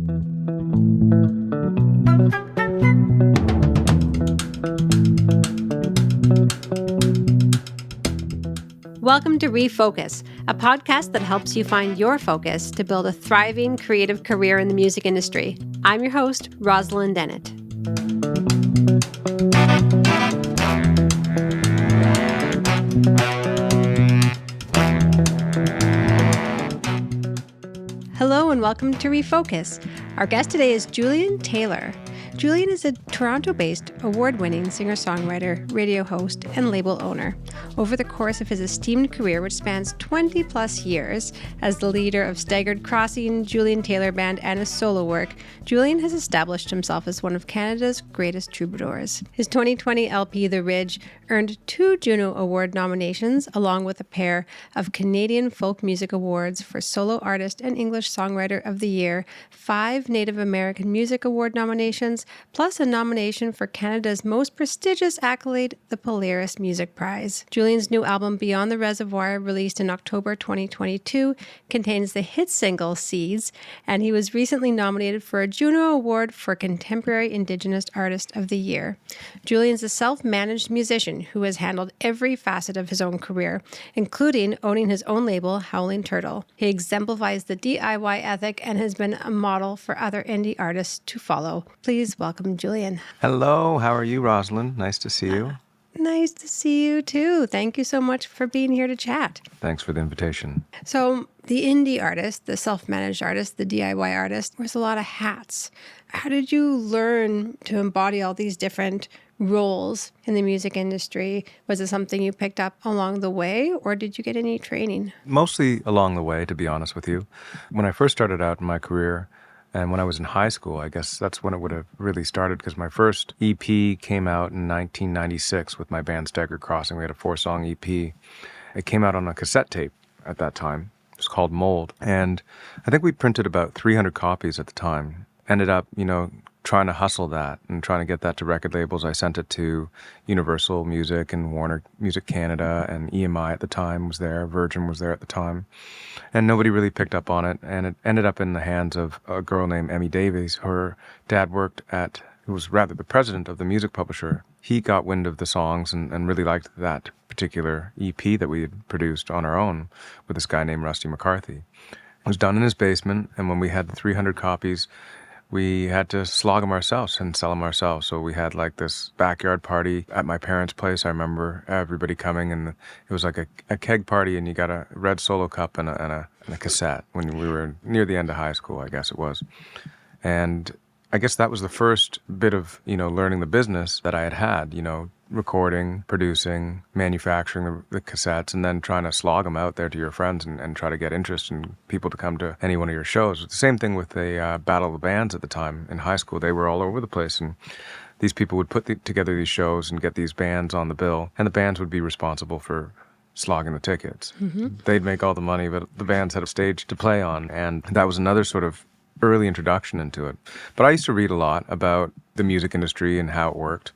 Welcome to ReFocus, a podcast that helps you find your focus to build a thriving creative career in the music industry. I'm your host, Rosalind Dennett. Hello and welcome to ReFocus. Our guest today is Julian Taylor. Julian is a Toronto-based, award-winning singer-songwriter, radio host, and label owner. Over the course of his esteemed career, which spans 20-plus years, as the leader of Staggered Crossing, Julian Taylor Band, and his solo work, Julian has established himself as one of Canada's greatest troubadours. His 2020 LP, The Ridge, earned 2 Juno Award nominations, along with a pair of Canadian Folk Music Awards for Solo Artist and English Songwriter of the Year, 5 Native American Music Award nominations, plus a nomination for Canada's most prestigious accolade, the Polaris Music Prize. Julian's new album, Beyond the Reservoir, released in October 2022, contains the hit single, Seeds, and he was recently nominated for a Juno Award for Contemporary Indigenous Artist of the Year. Julian's a self-managed musician who has handled every facet of his own career, including owning his own label, Howling Turtle. He exemplifies the DIY ethic and has been a model for other indie artists to follow. Please welcome Julian. Hello, how are you, Rosalind? Nice to see you. Nice to see you too. Thank you so much for being here to chat. Thanks for the invitation. So the indie artist, the self-managed artist, the DIY artist, wears a lot of hats. How did you learn to embody all these different roles in the music industry? Was it something you picked up along the way, or did you get any training? Mostly along the way, to be honest with you. When I first started out in my career, and when I was in high school, I guess that's when it would have really started, because my first EP came out in 1996 with my band Staggered Crossing. We had a 4-song EP. It came out on a cassette tape at that time. It was called Mold. And I think we printed about 300 copies at the time. Ended up, trying to hustle that and trying to get that to record labels. I sent it to Universal Music and Warner Music Canada, and EMI at the time was there. Virgin was there at the time. And nobody really picked up on it. And it ended up in the hands of a girl named Emmy Davies. Her dad worked who was rather the president of the music publisher. He got wind of the songs and really liked that particular EP that we had produced on our own with this guy named Rusty McCarthy. It was done in his basement, and when we had the 300 copies, we had to slog them ourselves and sell them ourselves. So we had like this backyard party at my parents' place. I remember everybody coming, and it was like a keg party, and you got a red Solo cup and a cassette when we were near the end of high school, I guess it was. And I guess that was the first bit of, learning the business that I had, recording, producing, manufacturing the cassettes, and then trying to slog them out there to your friends and try to get interest in people to come to any one of your shows. The same thing with the Battle of the Bands at the time in high school. They were all over the place, and these people would put together these shows and get these bands on the bill, and the bands would be responsible for slogging the tickets. Mm-hmm. They'd make all the money, but the bands had a stage to play on, and that was another sort of early introduction into it. But I used to read a lot about the music industry and how it worked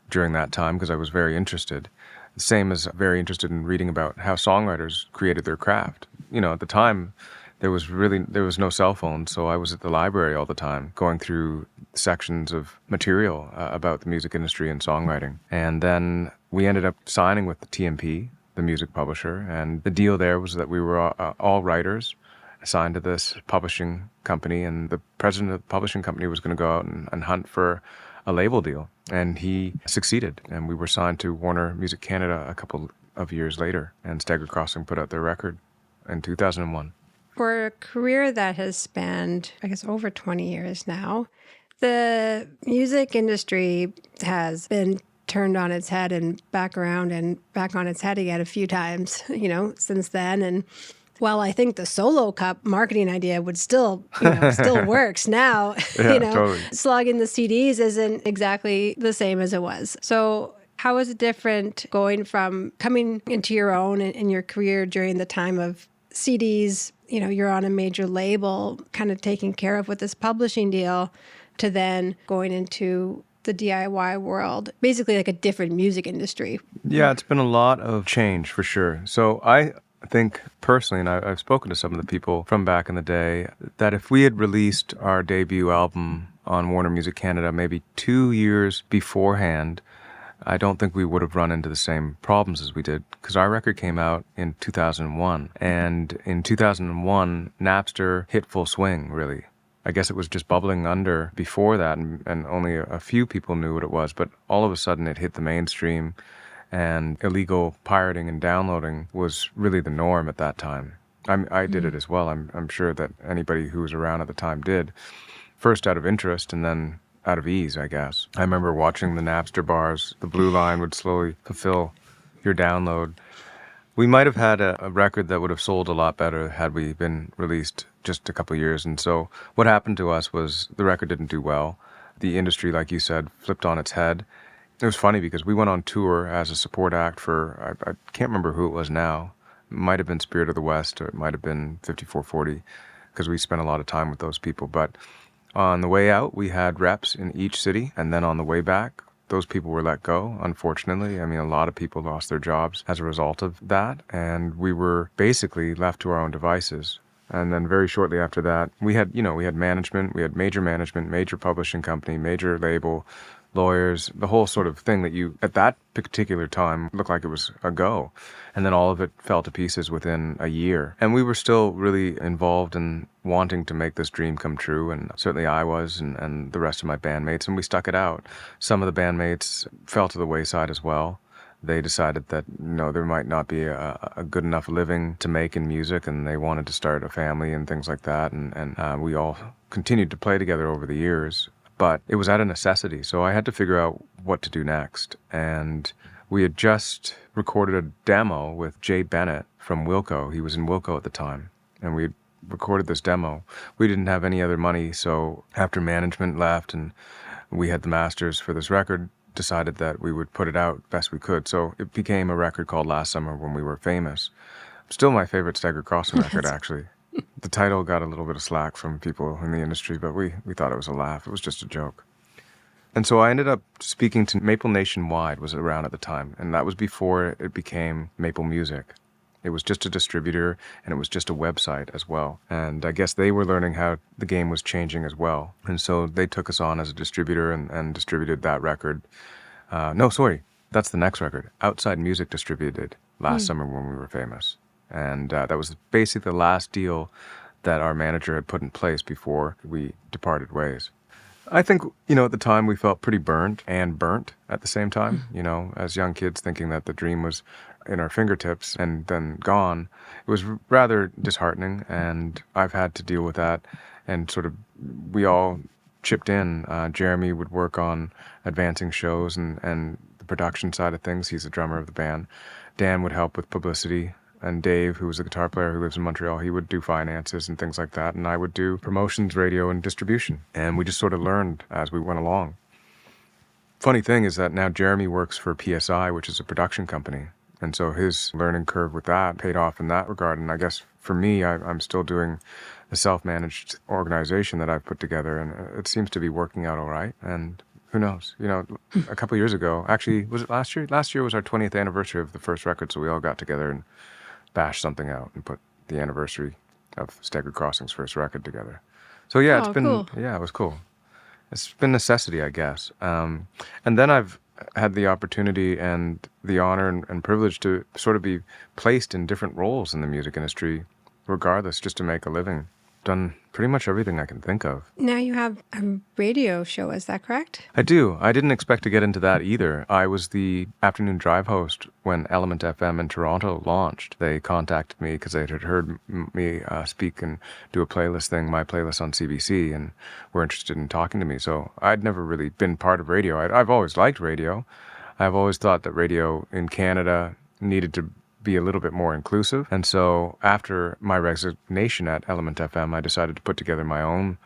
during that time, because I was very interested. Same as very interested in reading about how songwriters created their craft. At the time, there was no cell phone, so I was at the library all the time, going through sections of material about the music industry and songwriting. And then we ended up signing with the TMP, the music publisher, and the deal there was that we were all writers assigned to this publishing company, and the president of the publishing company was going to go out and hunt for a label deal. And he succeeded, and we were signed to Warner Music Canada a couple of years later, and Staggered Crossing put out their record in 2001. For a career that has spanned, I guess, over 20 years now, the music industry has been turned on its head and back around and back on its head again a few times, since then. And while I think the Solo Cup marketing idea would still works now, Totally. Slogging the CDs isn't exactly the same as it was. So how is it different going from coming into your own in your career during the time of CDs, you're on a major label, kind of taken care of with this publishing deal, to then going into the DIY world, basically like a different music industry? Yeah, it's been a lot of change for sure. So I I think personally, and I've spoken to some of the people from back in the day, that if we had released our debut album on Warner Music Canada maybe 2 years beforehand, I don't think we would have run into the same problems as we did, because our record came out in 2001. And in 2001, Napster hit full swing, really. I guess it was just bubbling under before that, and only a few people knew what it was. But all of a sudden, it hit the mainstream, and illegal pirating and downloading was really the norm at that time. I did it as well. I'm sure that anybody who was around at the time did. First out of interest, and then out of ease, I guess. I remember watching the Napster bars. The blue line would slowly fulfill your download. We might have had a record that would have sold a lot better had we been released just a couple of years. And so what happened to us was the record didn't do well. The industry, like you said, flipped on its head. It was funny because we went on tour as a support act for, I can't remember who it was now. It might have been Spirit of the West, or it might have been 5440, because we spent a lot of time with those people. But on the way out, we had reps in each city, and then on the way back, those people were let go, unfortunately. I mean, a lot of people lost their jobs as a result of that, and we were basically left to our own devices. And then very shortly after that, we had management, we had major publishing company, major label, lawyers, the whole sort of thing that you, at that particular time, looked like it was a go. And then all of it fell to pieces within a year. And we were still really involved in wanting to make this dream come true. And certainly I was, and the rest of my bandmates, and we stuck it out. Some of the bandmates fell to the wayside as well. They decided that, there might not be a good enough living to make in music, and they wanted to start a family and things like that. And we all continued to play together over the years. But it was out of necessity, so I had to figure out what to do next. And we had just recorded a demo with Jay Bennett from Wilco. He was in Wilco at the time, and we recorded this demo. We didn't have any other money, so after management left and we had the masters for this record, decided that we would put it out best we could. So it became a record called Last Summer When We Were Famous. Still my favorite Staggered Crossing record, actually. The title got a little bit of slack from people in the industry, but we thought it was a laugh. It was just a joke. And so I ended up speaking to Maple Nationwide, was around at the time, and that was before it became Maple Music. It was just a distributor, and it was just a website as well. And I guess they were learning how the game was changing as well. And so they took us on as a distributor and distributed that record. That's the next record. Outside Music distributed Last Summer When We Were Famous. And that was basically the last deal that our manager had put in place before we departed ways. I think, at the time we felt pretty burnt at the same time, as young kids thinking that the dream was in our fingertips and then gone. It was rather disheartening, and I've had to deal with that. And sort of we all chipped in. Jeremy would work on advancing shows and the production side of things. He's the drummer of the band. Dan would help with publicity. And Dave, who was the guitar player who lives in Montreal, he would do finances and things like that. And I would do promotions, radio, and distribution. And we just sort of learned as we went along. Funny thing is that now Jeremy works for PSI, which is a production company. And so his learning curve with that paid off in that regard. And I guess for me, I'm still doing a self-managed organization that I've put together. And it seems to be working out all right. And who knows? A couple of years ago, actually, was it last year? Last year was our 20th anniversary of the first record. So we all got together and bash something out and put the anniversary of Staggered Crossing's first record together. So yeah, cool. It was cool. It's been necessity, I guess. And then I've had the opportunity and the honor and privilege to sort of be placed in different roles in the music industry, regardless, just to make a living. Done pretty much everything I can think of. Now you have a radio show, is that correct? I do. I didn't expect to get into that either. I was the afternoon drive host when Element FM in Toronto launched. They contacted me because they had heard me speak and do a playlist thing, my playlist on CBC, and were interested in talking to me. So I'd never really been part of radio. I've always liked radio. I've always thought that radio in Canada needed to be a little bit more inclusive. And so after my resignation at Element FM, I decided to put together my own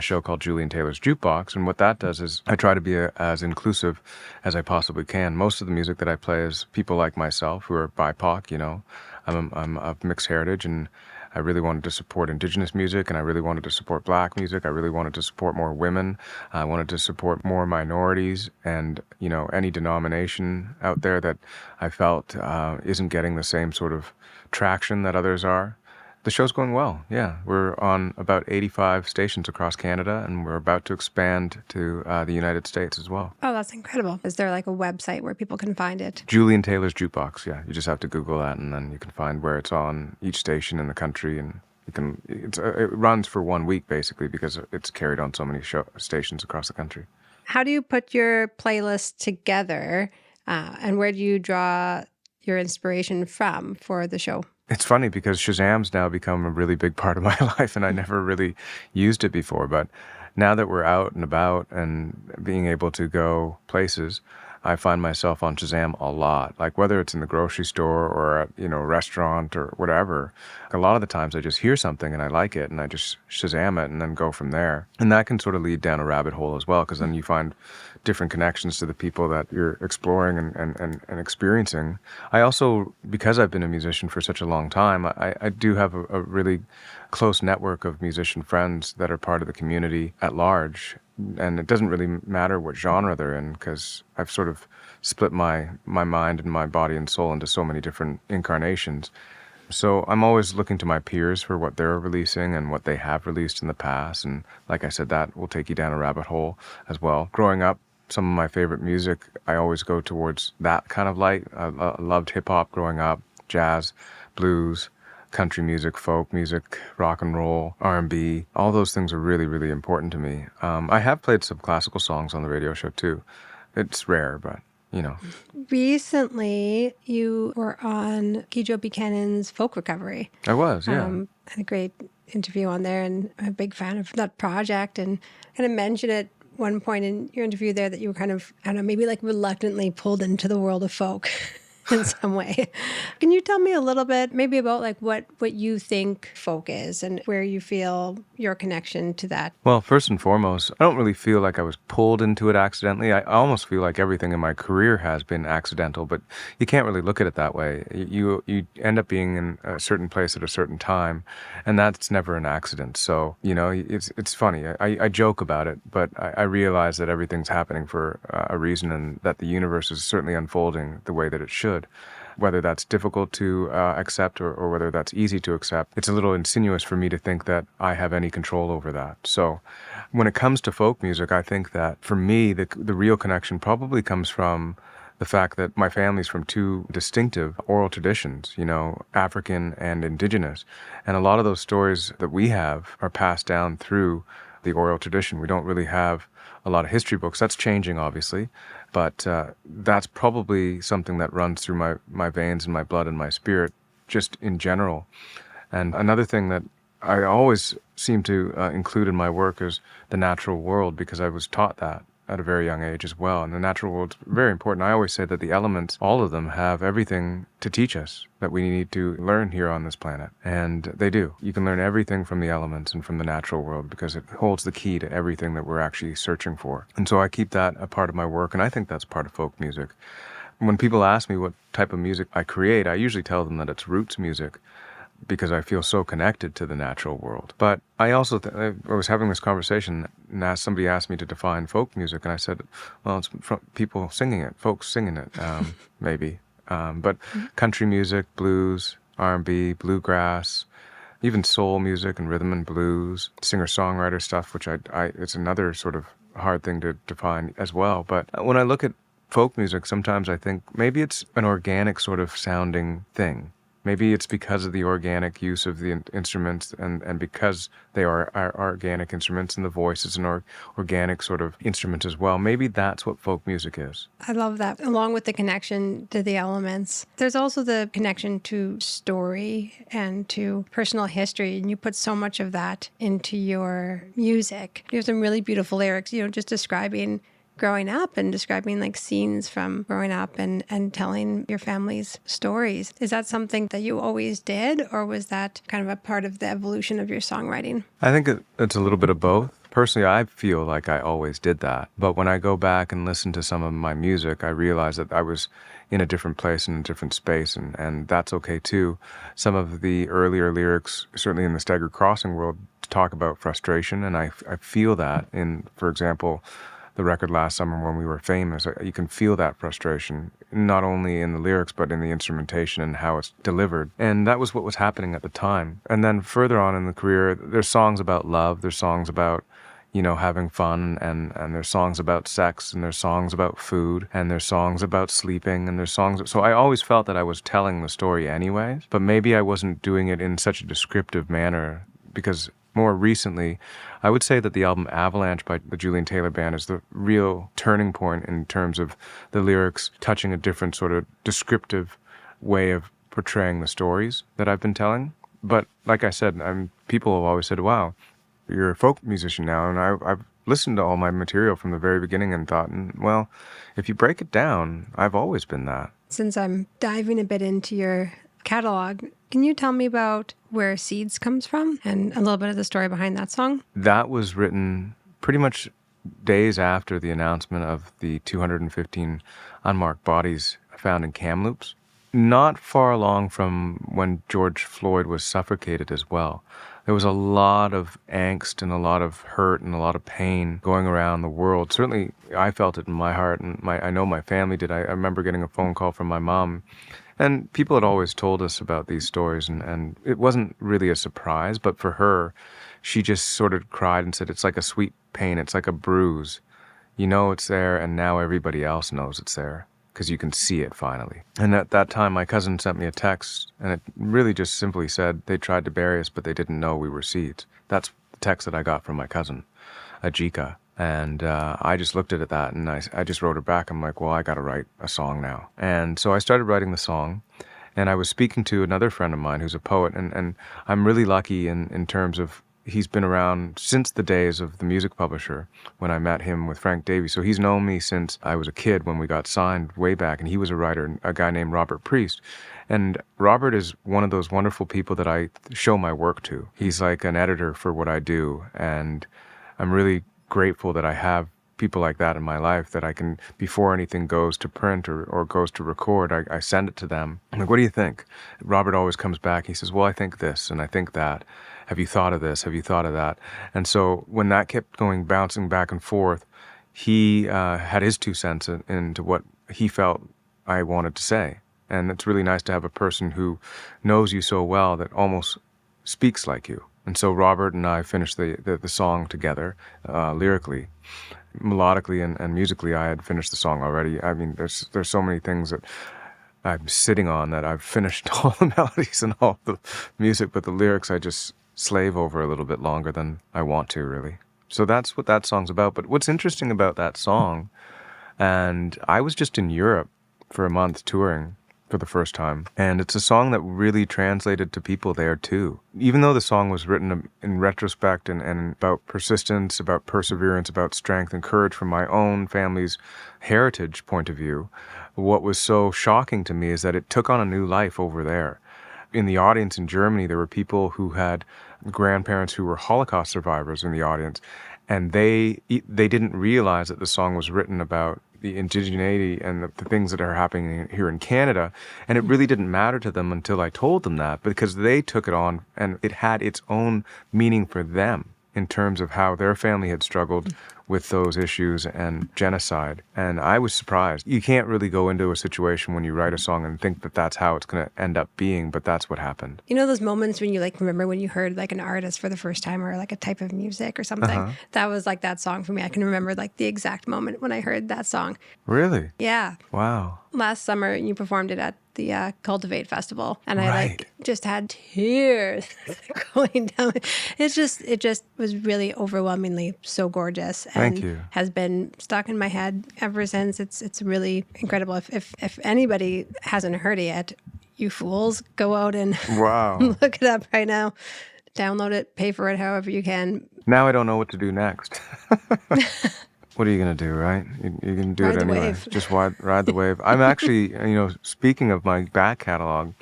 show called Julian Taylor's Jukebox. And what that does is I try to be as inclusive as I possibly can. Most of the music that I play is people like myself who are BIPOC, I'm of mixed heritage, and I really wanted to support Indigenous music, and I really wanted to support Black music. I really wanted to support more women. I wanted to support more minorities and, any denomination out there that I felt isn't getting the same sort of traction that others are. The show's going well, yeah. We're on about 85 stations across Canada, and we're about to expand to the United States as well. Oh, that's incredible. Is there like a website where people can find it? Julian Taylor's Jukebox, yeah. You just have to Google that, and then you can find where it's on each station in the country, and it runs for 1 week, basically, because it's carried on so many stations across the country. How do you put your playlist together, and where do you draw your inspiration from for the show? It's funny because Shazam's now become a really big part of my life, and I never really used it before. But now that we're out and about and being able to go places, I find myself on Shazam a lot. Like whether it's in the grocery store or at, a restaurant or whatever, a lot of the times I just hear something and I like it and I just Shazam it and then go from there. And that can sort of lead down a rabbit hole as well, because then you find different connections to the people that you're exploring and experiencing. I also, because I've been a musician for such a long time, I do have a really close network of musician friends that are part of the community at large. And it doesn't really matter what genre they're in, because I've sort of split my mind and my body and soul into so many different incarnations. So I'm always looking to my peers for what they're releasing and what they have released in the past. And like I said, that will take you down a rabbit hole as well. Growing up, some of my favorite music, I always go towards that kind of light. I loved hip-hop growing up, jazz, blues, country music, folk music, rock and roll, R&B. All those things are really, really important to me. I have played some classical songs on the radio show too. It's rare, but Recently, you were on Kijo Buchanan's Folk Recovery. I was, yeah. I had a great interview on there, and I'm a big fan of that project, and kind of mentioned at one point in your interview there that you were kind of, I don't know, maybe like reluctantly pulled into the world of folk in some way. Can you tell me a little bit maybe about like what you think folk is and where you feel your connection to that? Well, first and foremost, I don't really feel like I was pulled into it accidentally. I almost feel like everything in my career has been accidental, but you can't really look at it that way. You end up being in a certain place at a certain time, and that's never an accident. So, it's funny. I joke about it, but I realize that everything's happening for a reason, and that the universe is certainly unfolding the way that it should. Whether that's difficult to accept or whether that's easy to accept, it's a little insinuous for me to think that I have any control over that. So when it comes to folk music, I think that for me, the real connection probably comes from the fact that my family's from two distinctive oral traditions, African and Indigenous. And a lot of those stories that we have are passed down through the oral tradition. We don't really have a lot of history books. That's changing, obviously. But that's probably something that runs through my veins and my blood and my spirit, just in general. And another thing that I always seem to include in my work is the natural world, because I was taught that at a very young age as well. And the natural world's very important. I always say that the elements, all of them, have everything to teach us that we need to learn here on this planet. And they do. You can learn everything from the elements and from the natural world, because it holds the key to everything that we're actually searching for. And so I keep that a part of my work, and I think that's part of folk music. When people ask me what type of music I create, I usually tell them that it's roots music, because I feel so connected to the natural world. But I also, I was having this conversation, and somebody asked me to define folk music, and I said, well, it's from people singing it, folks singing it, maybe. But country music, blues, R&B, bluegrass, even soul music and rhythm and blues, singer-songwriter stuff, which it's another sort of hard thing to define as well. But when I look at folk music, sometimes I think maybe it's an organic sort of sounding thing. Maybe it's because of the organic use of the instruments and because they are organic instruments, and the voice is an organic sort of instrument as well. Maybe that's what folk music is. I love that. Along with the connection to the elements, there's also the connection to story and to personal history. And you put so much of that into your music. You have some really beautiful lyrics, just describing growing up and describing like scenes from growing up and telling your family's stories. Is that something that you always did, or was that kind of a part of the evolution of your songwriting? I think it's a little bit of both. Personally, I feel like I always did that. But when I go back and listen to some of my music, I realize that I was in a different place, in a different space, and that's okay too. Some of the earlier lyrics, certainly in the Staggered Crossing world, talk about frustration, and I feel that in, for example, the record Last Summer When We Were Famous. You can feel that frustration, not only in the lyrics, but in the instrumentation and how it's delivered. And that was what was happening at the time. And then further on in the career, there's songs about love, there's songs about, having fun, and there's songs about sex, and there's songs about food, and there's songs about sleeping, and there's songs. So I always felt that I was telling the story anyways, but maybe I wasn't doing it in such a descriptive manner, because more recently, I would say that the album Avalanche by the Julian Taylor Band is the real turning point in terms of the lyrics touching a different sort of descriptive way of portraying the stories that I've been telling. But like I said, people have always said, wow, you're a folk musician now, and I've listened to all my material from the very beginning and thought, well, if you break it down, I've always been that. Since I'm diving a bit into your catalog, can you tell me about where Seeds comes from and a little bit of the story behind that song? That was written pretty much days after the announcement of the 215 unmarked bodies found in Kamloops, not far along from when George Floyd was suffocated as well. There was a lot of angst and a lot of hurt and a lot of pain going around the world. Certainly, I felt it in my heart, and I know my family did. I remember getting a phone call from my mom, and people had always told us about these stories, and it wasn't really a surprise, but for her, she just sort of cried and said, it's like a sweet pain, it's like a bruise. You know it's there, and now everybody else knows it's there, because you can see it finally. And at that time, my cousin sent me a text, and it really just simply said, they tried to bury us, but they didn't know we were seeds. That's the text that I got from my cousin, Ajika. And I just looked at that, and I just wrote her back. I'm like, well, I got to write a song now. And so I started writing the song, and I was speaking to another friend of mine who's a poet, and I'm really lucky in terms of he's been around since the days of the music publisher when I met him with Frank Davies. So he's known me since I was a kid when we got signed way back, and he was a writer, a guy named Robert Priest. And Robert is one of those wonderful people that I show my work to. He's like an editor for what I do, and I'm really grateful that I have people like that in my life that I can, before anything goes to print or goes to record, I send it to them. I'm like, what do you think? Robert always comes back. He says, well, I think this and I think that. Have you thought of this? Have you thought of that? And so when that kept bouncing back and forth, he had his 2 cents into what he felt I wanted to say. And it's really nice to have a person who knows you so well that almost speaks like you. And so Robert and I finished the song together, lyrically. Melodically and musically, I had finished the song already. I mean, there's so many things that I'm sitting on that I've finished all the melodies and all the music, but the lyrics I just slave over a little bit longer than I want to, really. So that's what that song's about. But what's interesting about that song, and I was just in Europe for a month touring for the first time, and it's a song that really translated to people there too. Even though the song was written in retrospect and about persistence, about perseverance, about strength and courage from my own family's heritage point of view, what was so shocking to me is that it took on a new life over there. In the audience in Germany, there were people who had grandparents who were Holocaust survivors in the audience, and they didn't realize that the song was written about the indigeneity and the things that are happening here in Canada. And it really didn't matter to them until I told them that, because they took it on and it had its own meaning for them in terms of how their family had struggled with those issues and genocide. And I was surprised. You can't really go into a situation when you write a song and think that that's how it's going to end up being, but that's what happened. You know those moments when you remember when you heard an artist for the first time or a type of music or something? Uh-huh. That was that song for me. I can remember the exact moment when I heard that song. Really? Yeah. Wow. Last summer you performed it at the Cultivate Festival, and I right. Just had tears going down. It just was really overwhelmingly so gorgeous. Thank you. Has been stuck in my head ever since. It's really incredible. If anybody hasn't heard it yet, you fools, go out and wow. Look it up right now. Download it, pay for it however you can. Now I don't know what to do next. What are you going to do, right? You're going to do ride it anyway. Wave. Just ride the wave. I'm actually, speaking of my back catalog,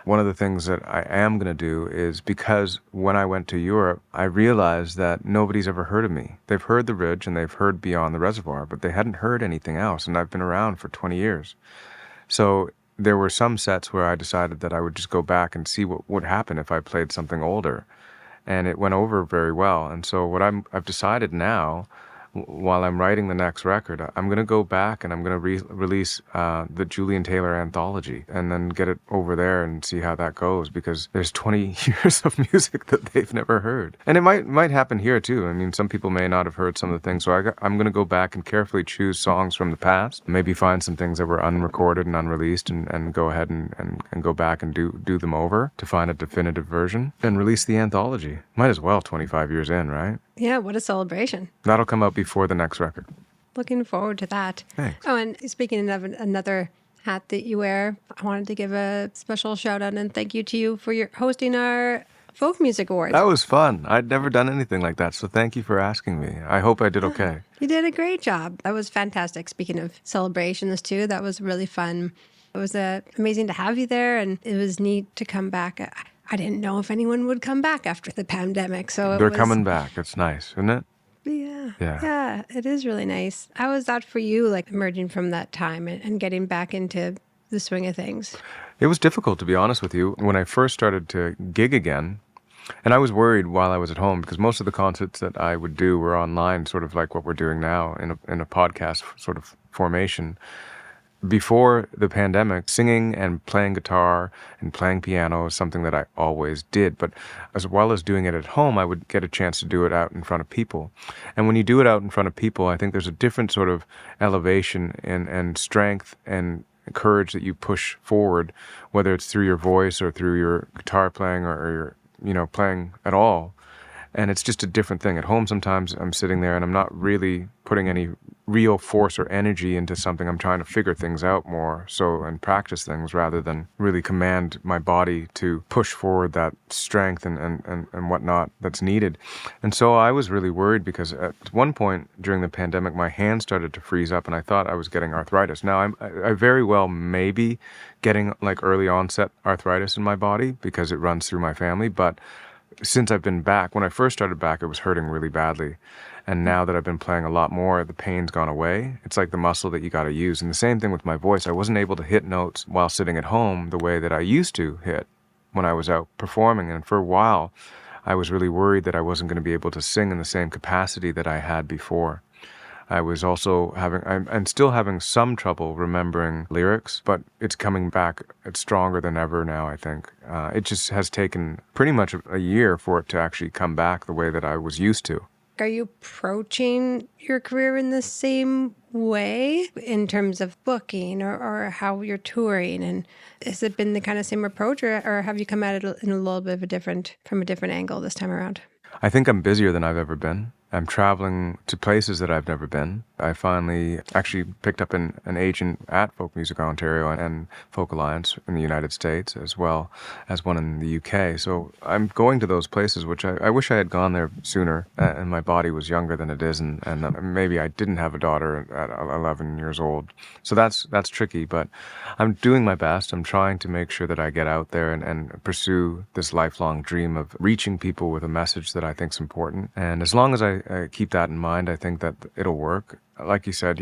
One of the things that I am going to do is, because when I went to Europe, I realized that nobody's ever heard of me. They've heard The Ridge and they've heard Beyond the Reservoir, but they hadn't heard anything else, and I've been around for 20 years. So there were some sets where I decided that I would just go back and see what would happen if I played something older. And it went over very well. And so what I've decided now, while I'm writing the next record, I'm going to go back and I'm going to release the Julian Taylor anthology and then get it over there and see how that goes, because there's 20 years of music that they've never heard. And it might happen here too. I mean, some people may not have heard some of the things. So I'm going to go back and carefully choose songs from the past, maybe find some things that were unrecorded and unreleased, and go ahead and go back and do them over to find a definitive version and release the anthology. Might as well, 25 years in, right? Yeah, what a celebration. That'll come out before the next record. Looking forward to that. Thanks. Oh, and speaking of another hat that you wear, I wanted to give a special shout out and thank you to you for your hosting our Folk Music Awards. That was fun. I'd never done anything like that, so thank you for asking me. I hope I did okay. You did a great job. That was fantastic. Speaking of celebrations too, that was really fun. It was amazing to have you there, and it was neat to come back. I didn't know if anyone would come back after the pandemic, so They're coming back. It's nice, isn't it? Yeah, it is really nice. How was that for you, like emerging from that time and getting back into the swing of things? It was difficult, to be honest with you. When I first started to gig again, and I was worried while I was at home, because most of the concerts that I would do were online, sort of like what we're doing now in a podcast sort of formation. Before the pandemic, singing and playing guitar and playing piano is something that I always did. But as well as doing it at home, I would get a chance to do it out in front of people. And when you do it out in front of people, I think there's a different sort of elevation and strength and courage that you push forward, whether it's through your voice or through your guitar playing or your, playing at all. And it's just a different thing. At home, sometimes I'm sitting there and I'm not really putting any real force or energy into something. I'm trying to figure things out more and practice things rather than really command my body to push forward that strength and whatnot that's needed. And so I was really worried, because at one point during the pandemic, my hands started to freeze up and I thought I was getting arthritis. Now, I very well may be getting like early onset arthritis in my body because it runs through my family, but since I've been back, when I first started back, it was hurting really badly. And now that I've been playing a lot more, the pain's gone away. It's like the muscle that you got to use. And the same thing with my voice. I wasn't able to hit notes while sitting at home the way that I used to hit when I was out performing. And for a while, I was really worried that I wasn't going to be able to sing in the same capacity that I had before. I was also I'm still having some trouble remembering lyrics, but it's coming back. It's stronger than ever now, I think. It just has taken pretty much a year for it to actually come back the way that I was used to. Are you approaching your career in the same way in terms of booking or how you're touring? And has it been the kind of same approach, or have you come at it in a little bit of from a different angle this time around? I think I'm busier than I've ever been. I'm traveling to places that I've never been. I finally actually picked up an agent at Folk Music Ontario and Folk Alliance in the United States, as well as one in the UK. So I'm going to those places, which I wish I had gone there sooner, and my body was younger than it is, and maybe I didn't have a daughter at 11 years old. So that's tricky, but I'm doing my best. I'm trying to make sure that I get out there and pursue this lifelong dream of reaching people with a message that I think is important. And as long as I keep that in mind, I think that it'll work. Like you said,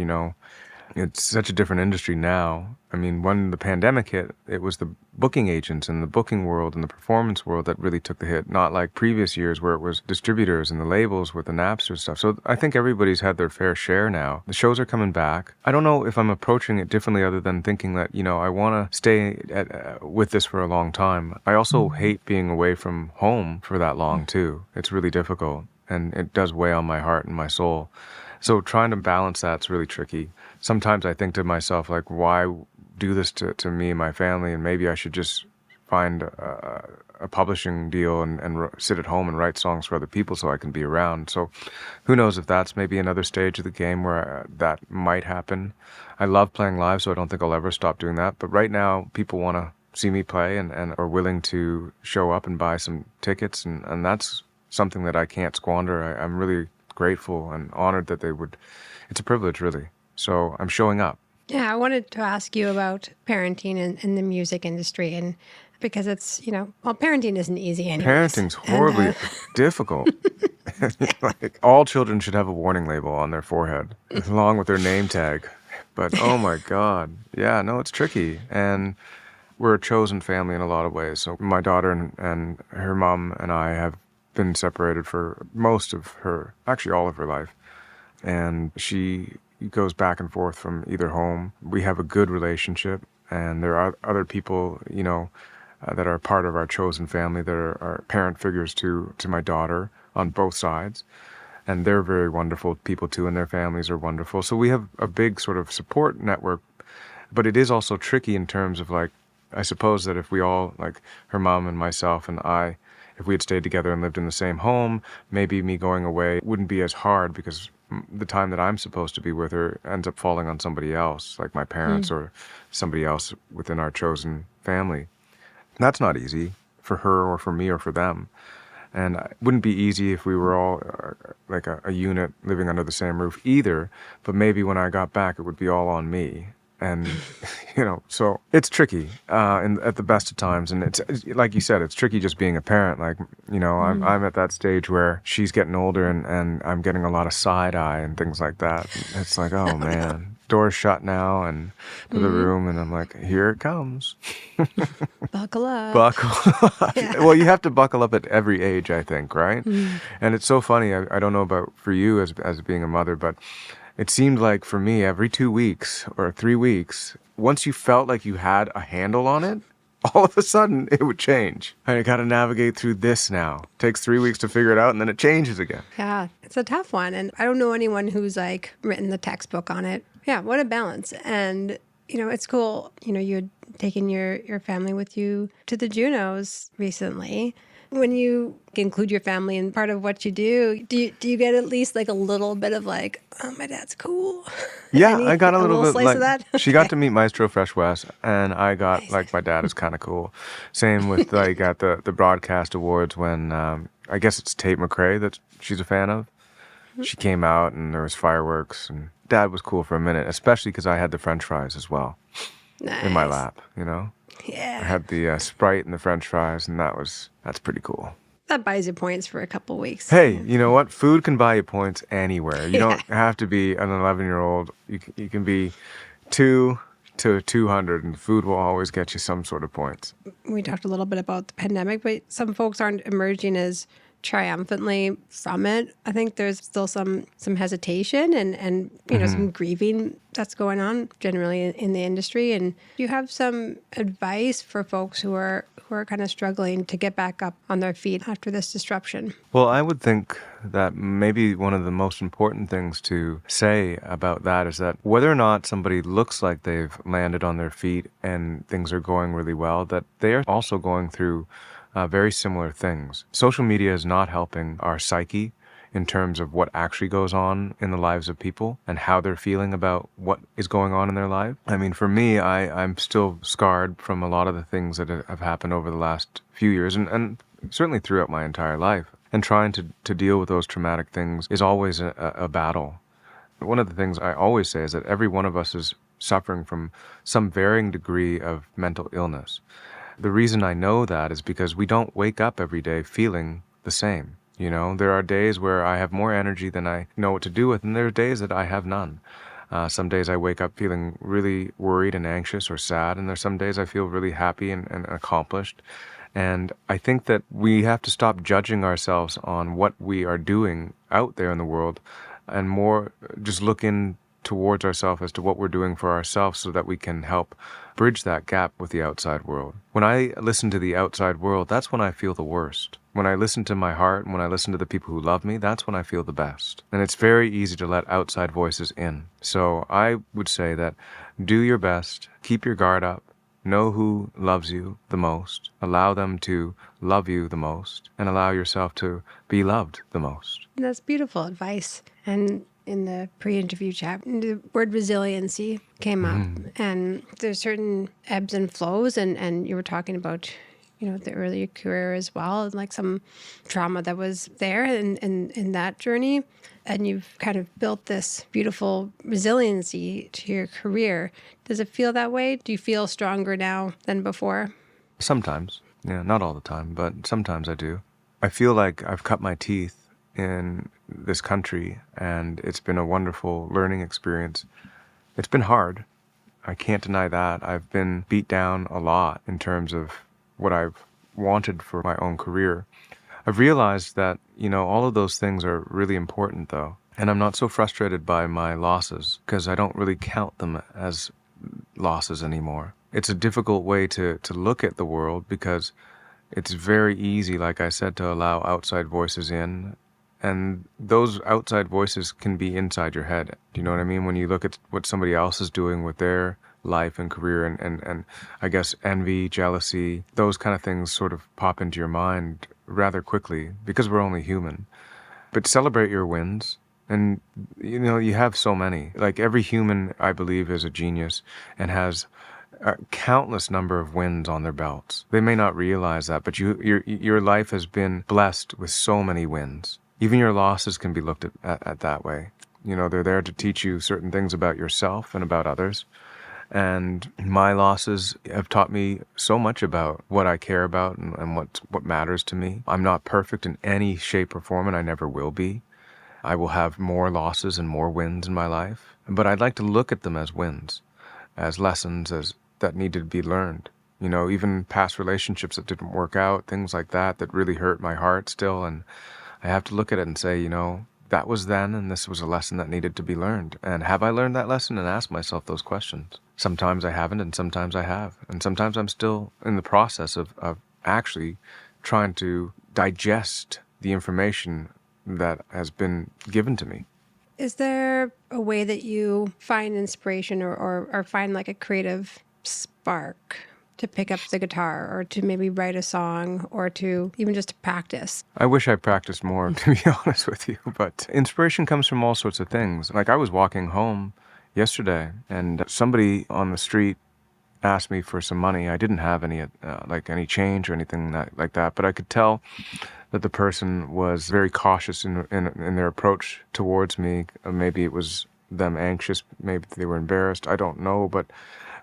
it's such a different industry now. I mean, when the pandemic hit, it was the booking agents and the booking world and the performance world that really took the hit, not like previous years where it was distributors and the labels with the Napster stuff. So I think everybody's had their fair share now. The shows are coming back. I don't know if I'm approaching it differently other than thinking that, I want to stay with this for a long time. I also hate being away from home for that long too. It's really difficult, and it does weigh on my heart and my soul. So trying to balance that's really tricky. Sometimes I think to myself, like, why do this to me and my family? And maybe I should just find a publishing deal and sit at home and write songs for other people so I can be around. So who knows if that's maybe another stage of the game where that might happen. I love playing live, so I don't think I'll ever stop doing that. But right now, people want to see me play and are willing to show up and buy some tickets. And that's something that I can't squander. I'm really grateful and honored that they would. It's a privilege, really. So I'm showing up. Yeah, I wanted to ask you about parenting in the music industry. And because it's, well, parenting isn't easy anyways. Parenting's horribly difficult. Like, all children should have a warning label on their forehead, along with their name tag. But oh my God. Yeah, no, it's tricky. And we're a chosen family in a lot of ways. So my daughter and her mom and I have been separated for most of her, actually all of her life. And she goes back and forth from either home. We have a good relationship, and there are other people, that are part of our chosen family that are parent figures to my daughter on both sides. And they're very wonderful people too, and their families are wonderful. So we have a big sort of support network, but it is also tricky in terms of, like, I suppose that if we all, like her mom and myself and I, if we had stayed together and lived in the same home, maybe me going away wouldn't be as hard, because the time that I'm supposed to be with her ends up falling on somebody else, like my parents or somebody else within our chosen family. That's not easy for her or for me or for them. And it wouldn't be easy if we were all like a unit living under the same roof either. But maybe when I got back, it would be all on me. And, so it's tricky at the best of times. And it's like you said, it's tricky just being a parent. Like, I'm at that stage where she's getting older and I'm getting a lot of side eye and things like that. It's like, oh man, door's shut now and to the room. And I'm like, here it comes. Buckle up. Buckle up. Yeah. Well, you have to buckle up at every age, I think, right? And it's so funny. I don't know about for you as being a mother, but it seemed like for me, every 2 weeks or 3 weeks, once you felt like you had a handle on it, all of a sudden it would change. I got to navigate through this now. It takes 3 weeks to figure it out, and then it changes again. Yeah, it's a tough one. And I don't know anyone who's like written the textbook on it. Yeah, what a balance. And, it's cool. You had taken your family with you to the Junos recently. When you include your family in part of what you do you get at least like a little bit of like, oh, my dad's cool? Yeah, I got a little bit slice like of that? She got to meet Maestro Fresh West, and I got nice. Like, my dad is kind of cool. Same with like at the broadcast awards when I guess it's Tate McRae that she's a fan of. She came out and there was fireworks, and Dad was cool for a minute, especially because I had the French fries as well in my lap. Yeah. I had the Sprite and the French fries, and that's pretty cool. That buys you points for a couple weeks. Hey, you know what? Food can buy you points anywhere. You don't have to be an 11-year-old. You can be 2 to 200, and food will always get you some sort of points. We talked a little bit about the pandemic, but some folks aren't emerging as triumphantly from it. I think there's still some hesitation and some grieving that's going on generally in the industry. And do you have some advice for folks who are kind of struggling to get back up on their feet after this disruption? Well, I would think that maybe one of the most important things to say about that is that whether or not somebody looks like they've landed on their feet and things are going really well, that they are also going through very similar things. Social media is not helping our psyche in terms of what actually goes on in the lives of people and how they're feeling about what is going on in their life. I mean, for me, I'm still scarred from a lot of the things that have happened over the last few years and certainly throughout my entire life. And trying to deal with those traumatic things is always a battle. One of the things I always say is that every one of us is suffering from some varying degree of mental illness. The reason I know that is because we don't wake up every day feeling the same. There are days where I have more energy than I know what to do with, and there are days that I have none. Some days I wake up feeling really worried and anxious or sad, and there's some days I feel really happy and accomplished. And I think that we have to stop judging ourselves on what we are doing out there in the world and more just look in towards ourselves as to what we're doing for ourselves so that we can help bridge that gap with the outside world. When I listen to the outside world, that's when I feel the worst. When I listen to my heart and when I listen to the people who love me, that's when I feel the best. And it's very easy to let outside voices in. So I would say that do your best, keep your guard up, know who loves you the most, allow them to love you the most, and allow yourself to be loved the most. That's beautiful advice. And in the pre-interview chat, the word resiliency came up, and there's certain ebbs and flows, and you were talking about, the earlier career as well, and like some trauma that was there in that journey, and you've kind of built this beautiful resiliency to your career. Does it feel that way? Do you feel stronger now than before? Sometimes. Yeah, not all the time, but sometimes I do. I feel like I've cut my teeth in this country, and it's been a wonderful learning experience. It's been hard. I can't deny that. I've been beat down a lot in terms of what I've wanted for my own career. I've realized that, all of those things are really important, though. And I'm not so frustrated by my losses because I don't really count them as losses anymore. It's a difficult way to look at the world because it's very easy, like I said, to allow outside voices in. And those outside voices can be inside your head. Do you know what I mean? When you look at what somebody else is doing with their life and career and I guess envy, jealousy, those kind of things sort of pop into your mind rather quickly because we're only human. But celebrate your wins. And, you have so many. Like every human, I believe, is a genius and has a countless number of wins on their belts. They may not realize that, but your life has been blessed with so many wins. Even your losses can be looked at that way. They're there to teach you certain things about yourself and about others. And my losses have taught me so much about what I care about and what matters to me. I'm not perfect in any shape or form, and I never will be. I will have more losses and more wins in my life. But I'd like to look at them as wins, as lessons that needed to be learned. Even past relationships that didn't work out, things like that really hurt my heart still. And I have to look at it and say, that was then, and this was a lesson that needed to be learned. And have I learned that lesson? And ask myself those questions. Sometimes I haven't, and sometimes I have. And sometimes I'm still in the process of actually trying to digest the information that has been given to me. Is there a way that you find inspiration or find like a creative spark to pick up the guitar or to maybe write a song or to even just to practice? I wish I practiced more, to be honest with you, but inspiration comes from all sorts of things. Like I was walking home yesterday and somebody on the street asked me for some money. I didn't have any change or anything like that, but I could tell that the person was very cautious in their approach towards me. Maybe it was them anxious, maybe they were embarrassed, I don't know, but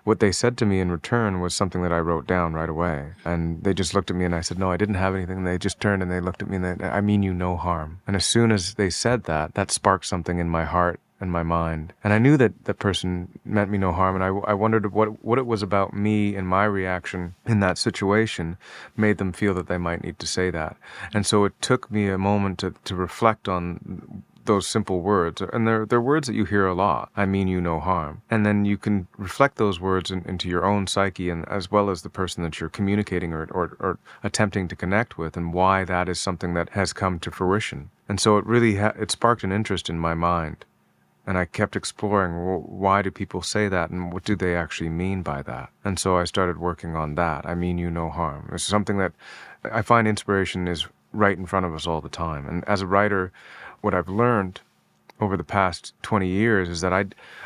what they said to me in return was something that I wrote down right away. And they just looked at me and I said, no, I didn't have anything. And they just turned and they looked at me and I mean you no harm. And as soon as they said that sparked something in my heart and my mind. And I knew that that person meant me no harm, and I wondered what it was about me and my reaction in that situation made them feel that they might need to say that. And so it took me a moment to reflect on those simple words, and they're words that you hear a lot. I mean you no harm. And then you can reflect those words into your own psyche, and as well as the person that you're communicating or attempting to connect with, and why that is something that has come to fruition. And so it really it sparked an interest in my mind. And I kept exploring, well, why do people say that, and what do they actually mean by that? And so I started working on that. I mean you no harm. It's something that I find inspiration is right in front of us all the time. And as a writer, what I've learned over the past 20 years is that I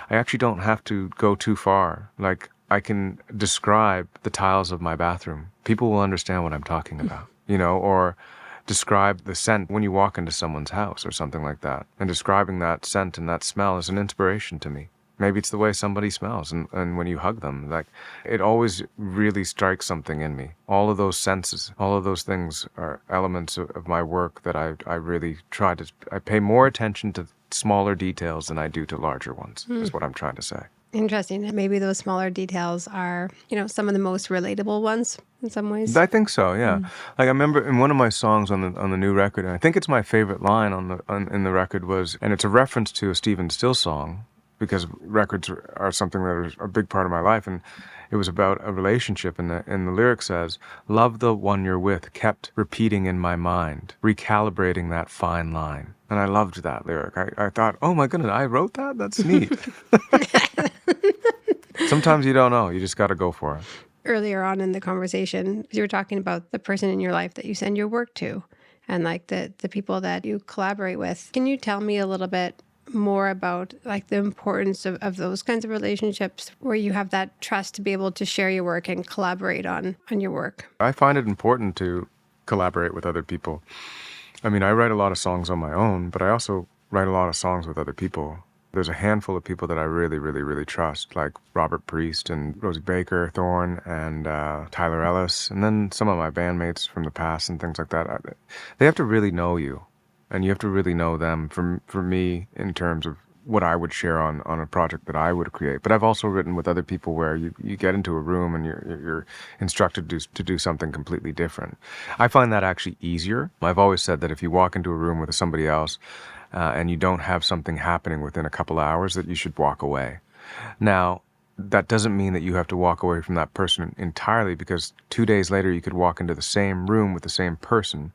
actually don't have to go too far. Like, I can describe the tiles of my bathroom. People will understand what I'm talking about, or describe the scent when you walk into someone's house or something like that. And describing that scent and that smell is an inspiration to me. Maybe it's the way somebody smells, and when you hug them, like, it always really strikes something in me. All of those senses, all of those things are elements of my work that I really I pay more attention to smaller details than I do to larger ones, is what I'm trying to say. Interesting. Maybe those smaller details are, some of the most relatable ones in some ways. I think so, yeah. Like, I remember in one of my songs on the new record, and I think it's my favorite line in the record was, and it's a reference to a Stephen Still song, because records are something that are a big part of my life, and it was about a relationship, and the lyric says, "Love the one you're with kept repeating in my mind, recalibrating that fine line." And I loved that lyric. I thought, oh my goodness, I wrote that? That's neat. Sometimes you don't know. You just got to go for it. Earlier on in the conversation, you were talking about the person in your life that you send your work to and like the people that you collaborate with. Can you tell me a little bit more about like the importance of those kinds of relationships where you have that trust to be able to share your work and collaborate on your work? I find it important to collaborate with other people. I mean, I write a lot of songs on my own, but I also write a lot of songs with other people. There's a handful of people that I really, really, really trust, like Robert Priest and Rosie Baker Thorne and Tyler Ellis, and then some of my bandmates from the past and things like that. They have to really know you, and you have to really know them. For me, in terms of what I would share on a project that I would create. But I've also written with other people where you get into a room and you're instructed to do something completely different. I find that actually easier. I've always said that if you walk into a room with somebody else and you don't have something happening within a couple of hours, that you should walk away. Now, that doesn't mean that you have to walk away from that person entirely, because 2 days later you could walk into the same room with the same person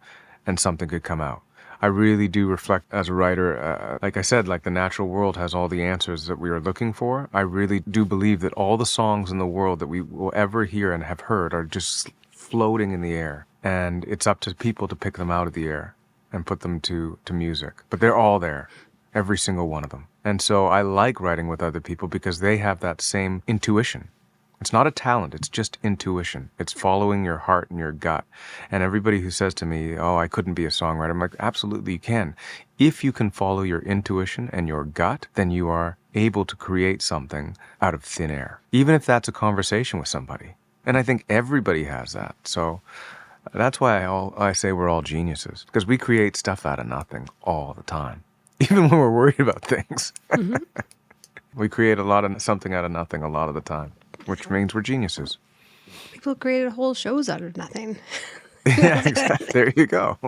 and something could come out. I really do reflect as a writer, like I said, like the natural world has all the answers that we are looking for. I really do believe that all the songs in the world that we will ever hear and have heard are just floating in the air. And it's up to people to pick them out of the air and put them to music. But they're all there, every single one of them. And so I like writing with other people because they have that same intuition. It's not a talent, it's just intuition. It's following your heart and your gut. And everybody who says to me, oh, I couldn't be a songwriter, I'm like, absolutely you can. If you can follow your intuition and your gut, then you are able to create something out of thin air, even if that's a conversation with somebody. And I think everybody has that. So that's why I say we're all geniuses, because we create stuff out of nothing all the time, even when we're worried about things. Mm-hmm. We create something out of nothing a lot of the time, which means we're geniuses. People created whole shows out of nothing. Yeah, exactly. There you go.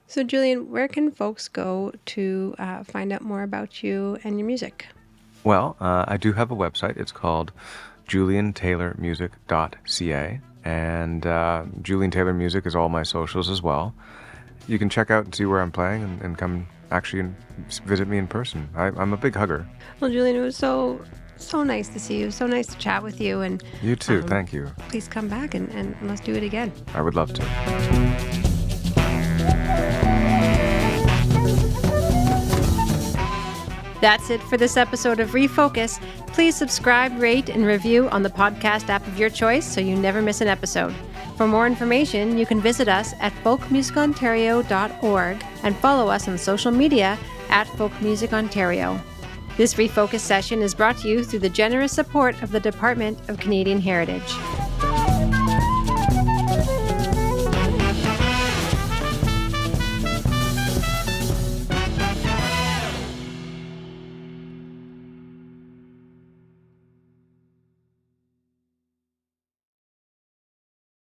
So, Julian, where can folks go to find out more about you and your music? Well, I do have a website. It's called juliantaylormusic.ca. And Julian Taylor Music is all my socials as well. You can check out and see where I'm playing and come actually visit me in person. I'm a big hugger. Well, Julian, it was so nice to see you. So nice to chat with you. And you too. Thank you. Please come back and let's do it again. I would love to. That's it for this episode of Refocus. Please subscribe, rate, and review on the podcast app of your choice so you never miss an episode. For more information, you can visit us at folkmusicontario.org and follow us on social media at folkmusicontario. This Refocus session is brought to you through the generous support of the Department of Canadian Heritage.